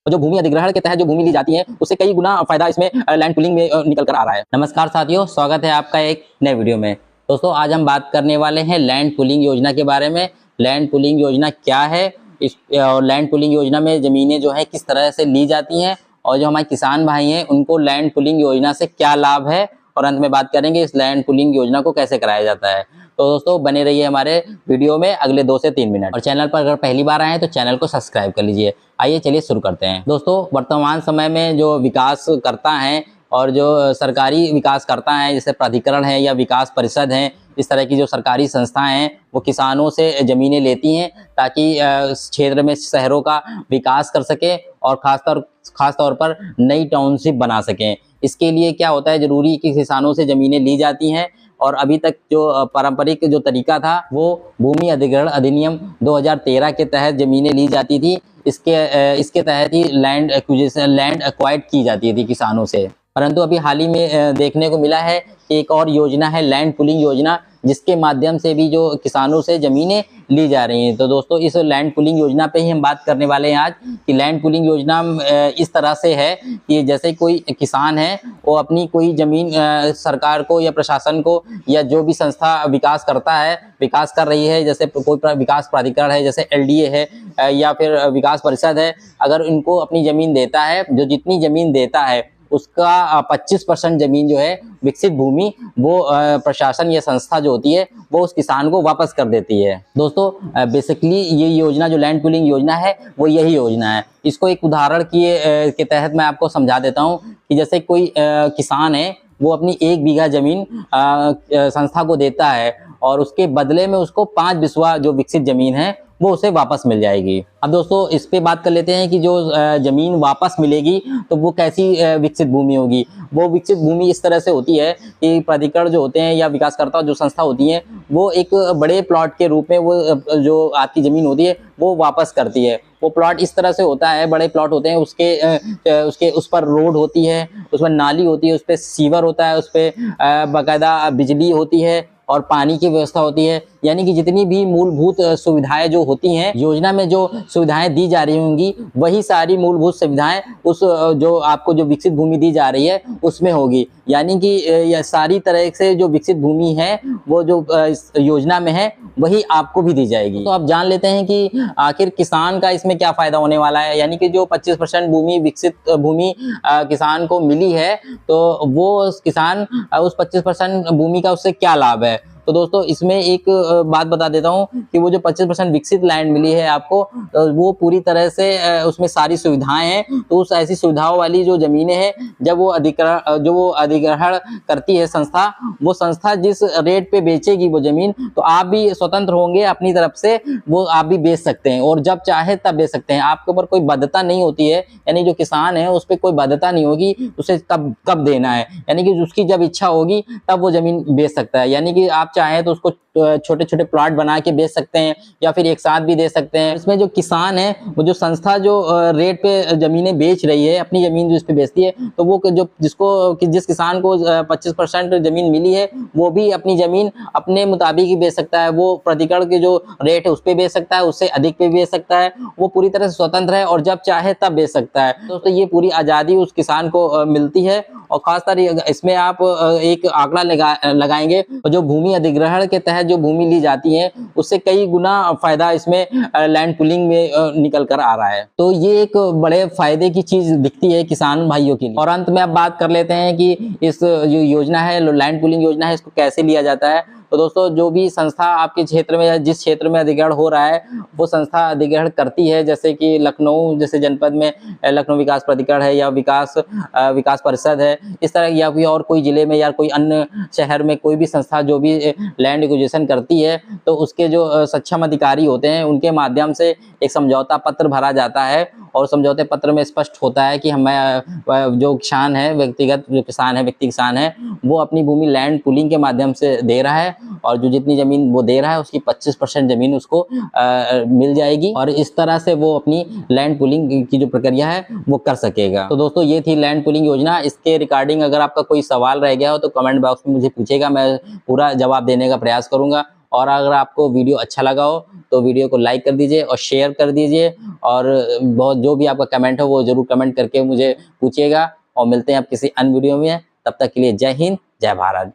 जो भूमि अधिग्रहण के तहत जो भूमि ली जाती है उससे कई गुना फायदा इसमें लैंड पूलिंग में निकल कर आ रहा है। नमस्कार साथियों, स्वागत है आपका एक नए वीडियो में। दोस्तों आज हम बात करने वाले हैं लैंड पूलिंग योजना के बारे में। लैंड पूलिंग योजना क्या है, इस लैंड पूलिंग योजना में ज़मीनें जो है किस तरह से ली जाती हैं और जो हमारे किसान भाई हैं उनको लैंड पूलिंग योजना से क्या लाभ है, और अंत में बात करेंगे इस लैंड पूलिंग योजना को कैसे कराया जाता है। तो दोस्तों बने रहिए हमारे वीडियो में अगले 2 से 3 मिनट, और चैनल पर अगर पहली बार आए हैं तो चैनल को सब्सक्राइब कर लीजिए। आइए चलिए शुरू करते हैं। दोस्तों वर्तमान समय में जो विकास करता है और जो सरकारी विकास करता है, जैसे प्राधिकरण है या विकास परिषद है, इस तरह की जो सरकारी संस्थाएं हैं वो किसानों से ज़मीनें लेती हैं ताकि क्षेत्र में शहरों का विकास कर सके और खास तौर पर नई टाउनशिप बना सकें। इसके लिए क्या होता है, ज़रूरी कि किसानों से ज़मीनें ली जाती हैं, और अभी तक जो पारंपरिक जो तरीका था वो भूमि अधिग्रहण अधिनियम 2013 के तहत ज़मीनें ली जाती थी। इसके तहत ही लैंड एक्वायर्ड की जाती थी किसानों से। परंतु अभी हाल ही में देखने को मिला है कि एक और योजना है लैंड पूलिंग योजना, जिसके माध्यम से भी जो किसानों से ज़मीनें ली जा रही हैं। तो दोस्तों इस लैंड पूलिंग योजना पे ही हम बात करने वाले हैं आज कि लैंड पूलिंग योजना इस तरह से है कि जैसे कोई किसान है वो अपनी कोई ज़मीन सरकार को या प्रशासन को या जो भी संस्था विकास कर रही है, जैसे कोई विकास प्राधिकरण है, जैसे LDA है या फिर विकास परिषद है, अगर इनको अपनी ज़मीन देता है, जो जितनी ज़मीन देता है उसका 25% ज़मीन जो है विकसित भूमि वो प्रशासन या संस्था जो होती है वो उस किसान को वापस कर देती है। दोस्तों बेसिकली ये योजना जो लैंड पूलिंग योजना है वो यही योजना है। इसको एक उदाहरण के तहत मैं आपको समझा देता हूँ कि जैसे कोई किसान है, वो अपनी 1 बीघा ज़मीन संस्था को देता है और उसके बदले में उसको 5 बिस्वा जो विकसित ज़मीन है वो उसे वापस मिल जाएगी। अब दोस्तों इस पे बात कर लेते हैं कि जो ज़मीन वापस मिलेगी तो वो कैसी विकसित भूमि होगी। वो विकसित भूमि इस तरह से होती है कि प्राधिकरण जो होते हैं या विकासकर्ता जो संस्था होती हैं वो एक बड़े प्लॉट के रूप में वो जो आपकी ज़मीन होती है वो वापस करती है। वो प्लॉट इस तरह से होता है, बड़े प्लॉट होते हैं, उसके उस पर रोड होती है, उस पर नाली होती है, उस पर सीवर होता है, उस पर बाकायदा बिजली होती है और पानी की व्यवस्था होती है। यानी कि जितनी भी मूलभूत सुविधाएं जो होती हैं, योजना में जो सुविधाएं दी जा रही होंगी वही सारी मूलभूत सुविधाएं उस जो आपको जो विकसित भूमि दी जा रही है उसमें होगी। यानी कि यह सारी तरह से जो विकसित भूमि है वो जो इस योजना में है वही आपको भी दी जाएगी। तो आप जान लेते हैं कि आखिर किसान का इसमें क्या फ़ायदा होने वाला है। यानी कि जो 25% भूमि विकसित भूमि किसान को मिली है, तो वो किसान उस 25% भूमि का उससे क्या लाभ है। तो दोस्तों इसमें एक बात बता देता हूँ कि वो जो 25% विकसित लैंड मिली है आपको, वो पूरी तरह से उसमें सारी सुविधाएं हैं। तो उस ऐसी सुविधाओं वाली जो ज़मीनें हैं, जब वो अधिग्रहण करती है संस्था, वो संस्था जिस रेट पे बेचेगी वो ज़मीन, तो आप भी स्वतंत्र होंगे अपनी तरफ से, वो आप भी बेच सकते हैं और जब चाहे तब बेच सकते हैं। आपके ऊपर कोई बाध्यता नहीं होती है, यानी जो किसान है उस पर कोई बाध्यता नहीं होगी उसे कब देना है। यानी कि उसकी जब इच्छा होगी तब वो ज़मीन बेच सकता है। यानी कि आप चाहे तो उसको छोटे छोटे प्लॉट बना के बेच सकते हैं या फिर एक साथ भी दे सकते हैं। इसमें जो किसान है वो जो संस्था जो रेट पे ज़मीनें बेच रही है, अपनी ज़मीन जो इस पे बेचती है, तो वो जिस किसान को 25% ज़मीन मिली है वो भी अपनी ज़मीन अपने मुताबिक ही बेच सकता है। वो प्राधिकरण के जो रेट है उस पर बेच सकता है, उससे अधिक पे बेच सकता है। वो पूरी तरह से स्वतंत्र है और जब चाहे तब बेच सकता है। दोस्तों ये पूरी आज़ादी उस किसान को मिलती है। और खासकर इसमें आप एक आंकड़ा लगाएंगे तो जो भूमि अधिग्रहण के तहत जो भूमि ली जाती है उससे कई गुना फायदा इसमें लैंड पूलिंग में निकल कर आ रहा है। तो ये एक बड़े फायदे की चीज दिखती है किसान भाइयों के लिए। और अंत में अब बात कर लेते हैं कि इस जो योजना है लैंड पूलिंग योजना है इसको कैसे लिया जाता है। तो दोस्तों जो भी संस्था आपके क्षेत्र में या जिस क्षेत्र में अधिग्रहण हो रहा है वो संस्था अधिग्रहण करती है, जैसे कि लखनऊ जैसे जनपद में लखनऊ विकास प्राधिकरण है या विकास परिषद है, इस तरह, या फिर और कोई जिले में या कोई अन्य शहर में कोई भी संस्था जो भी लैंड एक्विजिशन करती है, तो उसके जो सक्षम अधिकारी होते हैं उनके माध्यम से एक समझौता पत्र भरा जाता है और समझौते पत्र में स्पष्ट होता है कि हमें जो किसान है, व्यक्ति किसान है वो अपनी भूमि लैंड पूलिंग के माध्यम से दे रहा है और जो जितनी ज़मीन वो दे रहा है उसकी 25% ज़मीन उसको मिल जाएगी और इस तरह से वो अपनी लैंड पूलिंग की जो प्रक्रिया है वो कर सकेगा। तो दोस्तों ये थी लैंड पूलिंग योजना। इसके रिगार्डिंग अगर आपका कोई सवाल रह गया हो तो कमेंट बॉक्स में मुझे पूछेगा, मैं पूरा जवाब देने का प्रयास करूँगा। और अगर आपको वीडियो अच्छा लगा हो तो वीडियो को लाइक कर दीजिए और शेयर कर दीजिए, और बहुत जो भी आपका कमेंट हो वो ज़रूर कमेंट करके मुझे पूछिएगा। और मिलते हैं आप किसी अन्य वीडियो में, तब तक के लिए जय हिंद, जय भारत।